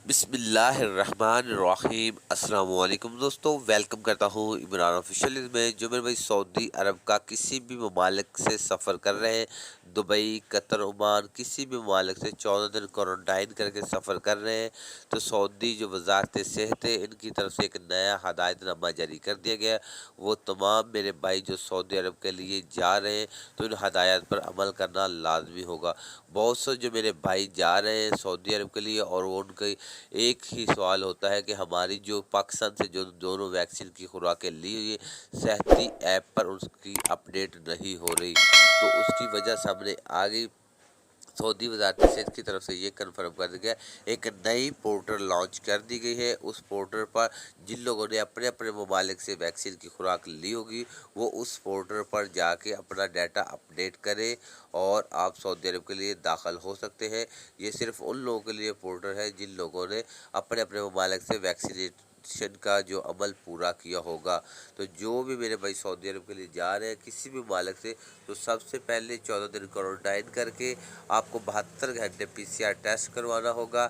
بسم اللہ الرحمن الرحیم۔ السلام علیکم دوستوں، ویلکم کرتا ہوں عمران آفیشیل میں۔ جو میرے بھائی سعودی عرب کا کسی بھی ممالک سے سفر کر رہے ہیں، دبئی، قطر، عمان، کسی بھی ممالک سے 14 دن کوارنٹائن کر کے سفر کر رہے ہیں، تو سعودی جو وزارت صحت ہے ان کی طرف سے ایک نیا ہدایت نامہ جاری کر دیا گیا۔ وہ تمام میرے بھائی جو سعودی عرب کے لیے جا رہے ہیں تو ان ہدایات پر عمل کرنا لازمی ہوگا۔ بہت سے جو میرے بھائی جا رہے ہیں سعودی عرب کے لیے، اور وہ ان کے ایک ہی سوال ہوتا ہے کہ ہماری جو پاکستان سے جو دونوں ویکسین کی خوراکیں لی ہوئی صحتی ایپ پر اس کی اپڈیٹ نہیں ہو رہی، تو اس کی وجہ سامنے آ گئی۔ سعودی وزارت صحت کی طرف سے یہ کنفرم کر دیا گیا، ایک نئی پورٹل لانچ کر دی گئی ہے۔ اس پورٹل پر جن لوگوں نے اپنے اپنے ممالک سے ویکسین کی خوراک لی ہوگی وہ اس پورٹل پر جا کے اپنا ڈیٹا اپڈیٹ کریں اور آپ سعودی عرب کے لیے داخل ہو سکتے ہیں۔ یہ صرف ان لوگوں کے لیے پورٹل ہے جن لوگوں نے اپنے اپنے ممالک سے ویکسینیشن کا جو عمل پورا کیا ہوگا۔ تو جو بھی میرے بھائی سعودی عرب کے لیے جا رہے ہیں کسی بھی ممالک سے، تو سب سے پہلے 14 دن کوارنٹائن کر کے آپ کو 72 گھنٹے PCR ٹیسٹ کروانا ہوگا،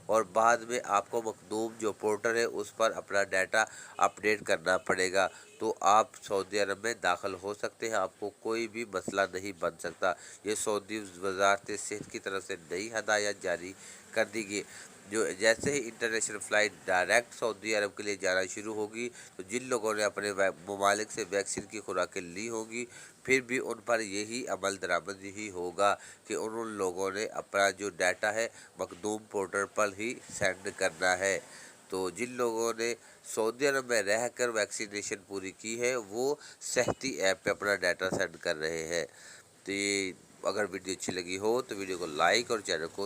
اور بعد میں آپ کو مخدوم جو پورٹل ہے اس پر اپنا ڈیٹا اپڈیٹ کرنا پڑے گا، تو آپ سعودی عرب میں داخل ہو سکتے ہیں۔ آپ کو کوئی بھی مسئلہ نہیں بن سکتا۔ یہ سعودی وزارت صحت کی طرف سے نئی ہدایات جاری کر دی گئی۔ جو جیسے ہی انٹرنیشنل فلائٹ ڈائریکٹ سعودی عرب کے لیے جانا شروع ہوگی، تو جن لوگوں نے اپنے ممالک سے ویکسین کی خوراکیں لی ہوگی پھر بھی ان پر یہی عمل درآمد ہی ہوگا کہ ان لوگوں نے اپنا جو ڈیٹا ہے مخدوم پورٹل پر ہی سینڈ کرنا ہے۔ تو جن لوگوں نے سعودی عرب میں رہ کر ویکسینیشن پوری کی ہے وہ صحتی ایپ پہ اپنا ڈیٹا سینڈ کر رہے ہیں۔ تو اگر ویڈیو اچھی لگی ہو تو ویڈیو کو لائک اور چینل کو